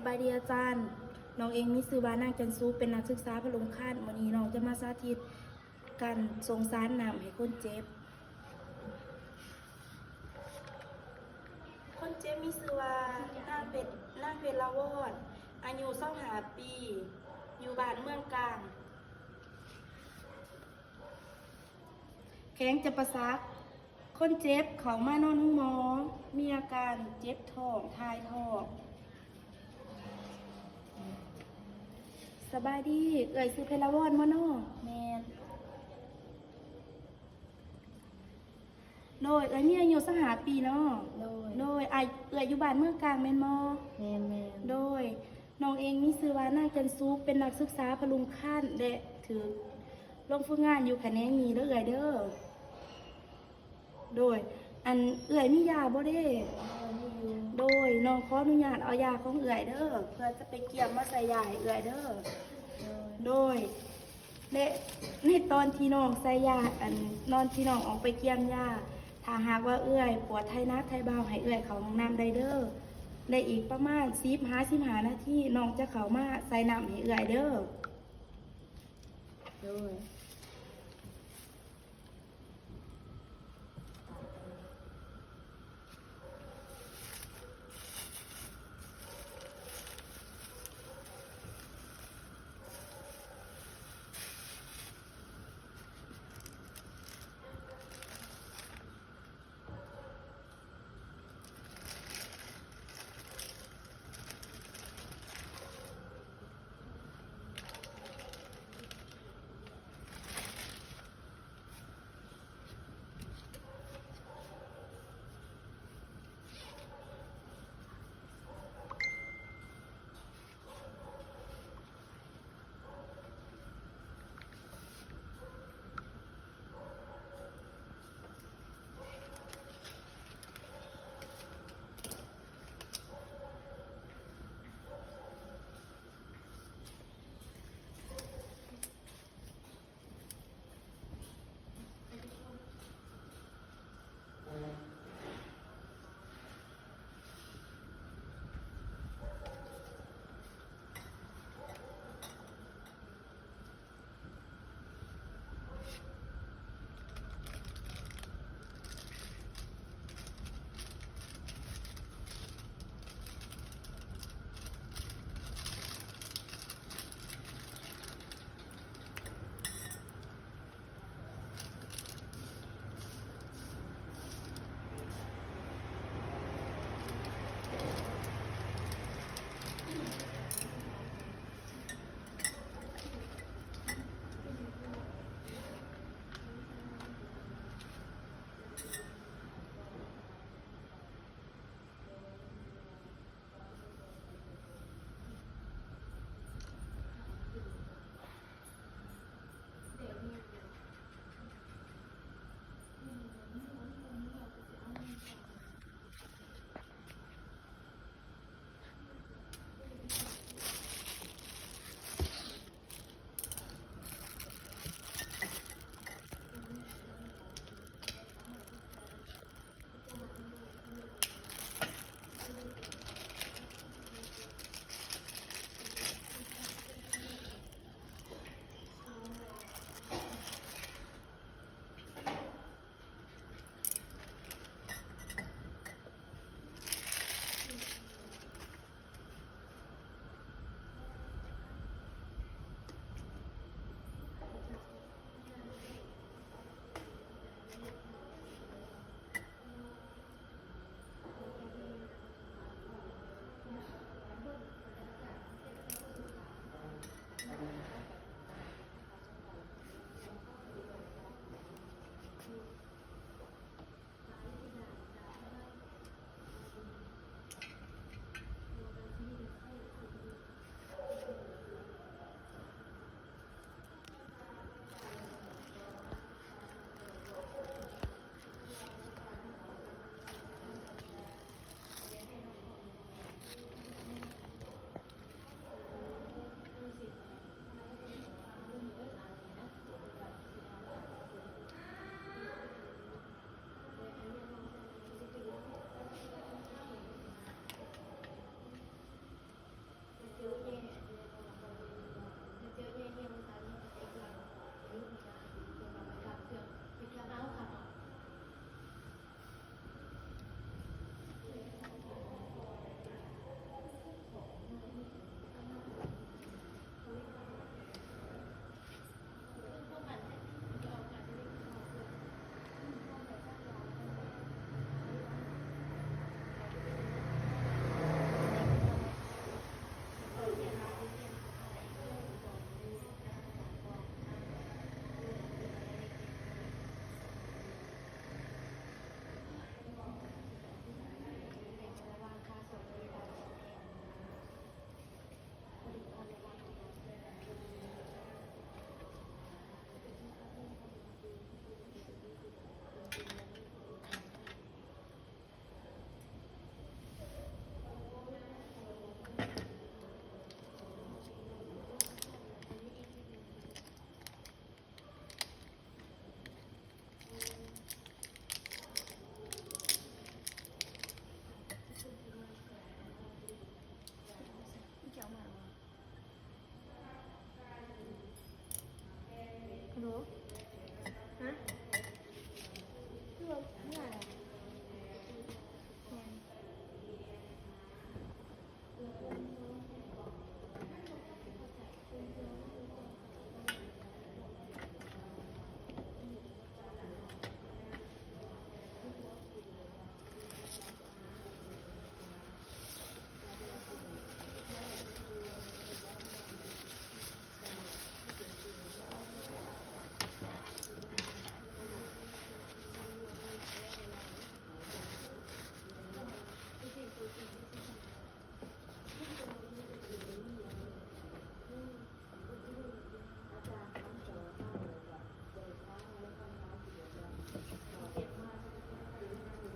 บายดีอาจารย์น้องเองมีชื่อว่านางจันซูเป็นนักศึกษาพะลงคานวันนี้น้องจะมาสาธิตการส่งสารน้ำให้คนเจ็บคนเจ็บมีชื่อว่านางเป็ดลาวอดอายุ25 ปีอยู่บ้านเมืองกลางแข้งจะประซักคนเจ็บเขามานอนห้องหมอมีอาการเจ็บท้องทายท้องสบายดีซื้อเพลาวอนมาเนาะแมนโดยมีอายุ25 ปีเนาะโดยอยู่บ้านเมืองกลางแมนมอแมนโดยน้องเองมีชื่อว่านางจันซูเป็นนักศึกษาพะลุงขั้นและถือลงฝึกงานอยู่แผนกนี้เด้อเด้อโดยอันมียาบ่เด้โดยน้องขออนุญาตเอายาของเด้อเพื่อจะไปเกี่ยมมาใส่ยาให้เด้อโดยในตอนที่น้องใส่ยานอนที่น้องออกไปเกี่ยมยาถ้าหากว่าปวดไทนักไทเบาให้เขาห้องน้ำได้เด้อได้อีกประมาณ15 นาทีน้องจะเข้ามาใส่น้ำให้เด้อโดย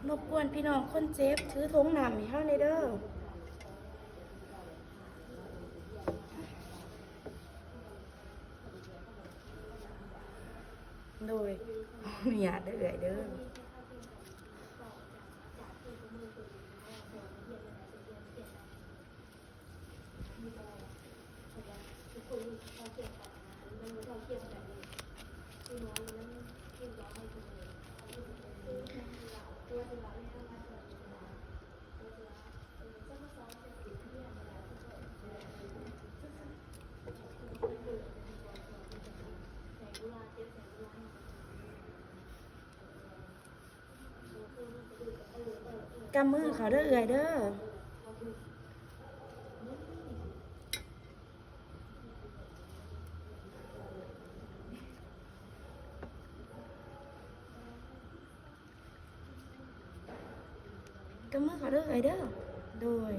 รบกวนพี่น้องคนเจ็บถือธงน้ำให้เฮาเลยเด้อโดยอย่าเด้อเด้อำมือเขาเด้อเอื่อยเด้อกำมือเขาเด้อเอื่อยเด้อโดย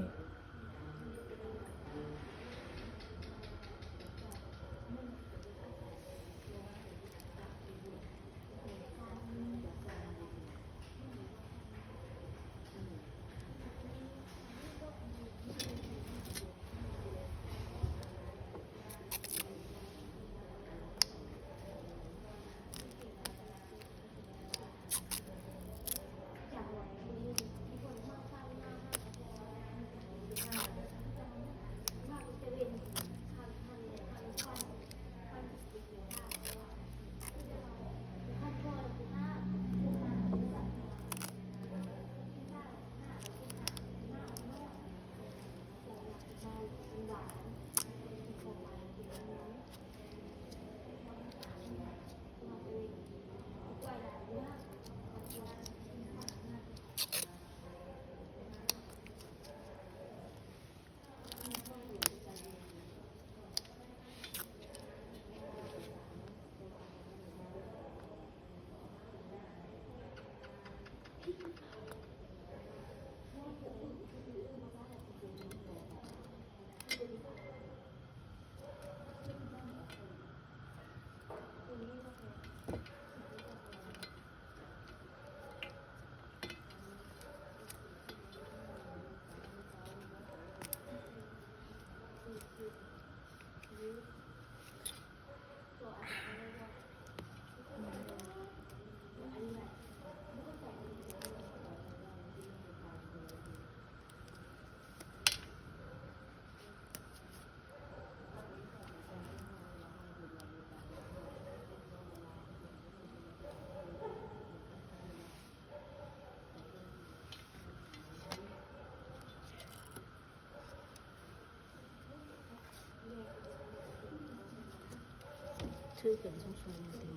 ชื่อเป็นช่วงๆติม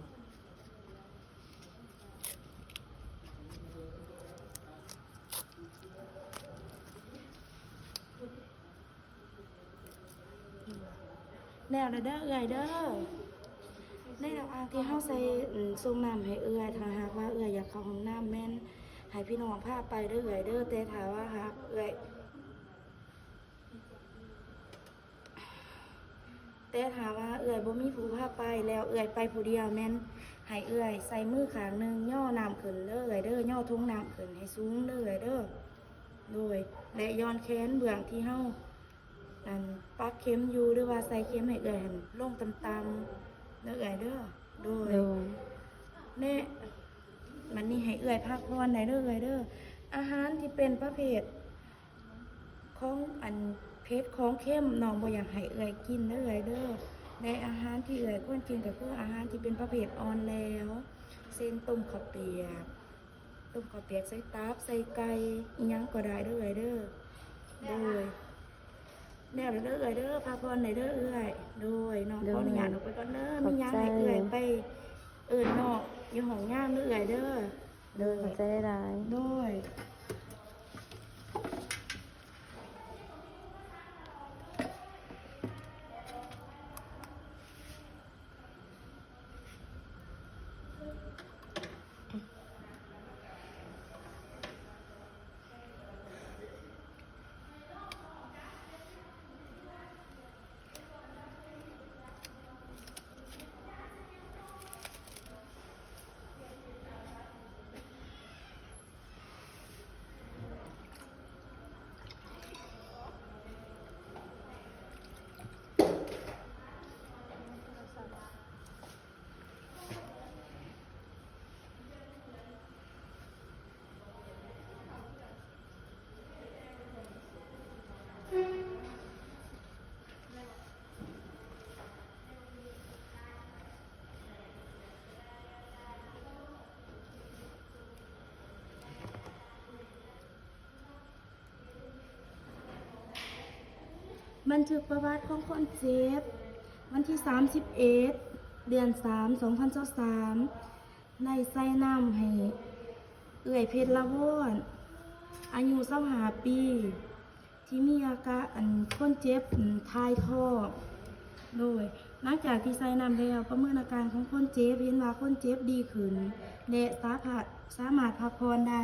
แนวเด้อเอื่อยเด้อในระหว่างที่เฮาใส่ส่งน้ำให้เอื่อยถ้าหากว่าเอื่อยอยากเข้าห้องน้ำแม่นให้พี่น้องพาไปเด้อเอื่อยเด้อแต่ถ้าว่าหากเอื่อยแต่ถามว่าเอื่อยบ่มีผู้พาไปแล้วเอื่อยไปผู้เดียวแม่นให้เอื่อยใส่มือข้างหนึงย่อน้ำขึ้นเด้อเอื่อยเด้อย่อทุ่งน้ำขึ้นให้สูงเด้อเอื่อยเด้อโดยและย้อนแขนเบื้องที่เฮาอันปักเข็มอยู่หรือว่าใส่เข็มให้เอื่อยหันลงต่ำๆเด้อเอื่อยเด้อโดยแน่มันนี่ให้เอื่อยพักผ่อนได้เด้อเอื่อยเด้ออาหารที่เป็นประเภทของอันเผ็ดของเข้มน้องบ่อยากให้เอื่อยกินเด้อเอื่อยเด้อในอาหารที่เอื่อยควรกินก็คืออาหารที่เป็นประเภทอ่อนแล้วเส้นต้มข้าวเปียกใส่ตับใส่ไก่อิหยังก็ได้เด้อเอื่อยเด้อโดยแนวเด้อเอื่อยเด้อพาพรในเด้อเอื่อยโดยน้องขออนุญาตออกไปก่อนเด้อมีหยังให้เอื่อยไปน้องอยู่ห้องย่างเด้อเอื่อยเด้อโดยขอบใจได้ โดย บันทึกประวัติของคนเจ็บวันที่31เดือน3 2023ได้ใส่น้ำให้เอื่อยเพชรละวอนอายุ25ปีที่มีอาการคนเจ็บทายท่อโดยหลังจากที่ใส่น้ำแล้วประเมินอาการของคนเจ็บเห็นว่าคนเจ็บดีขึ้นและสามารถพักผ่อนได้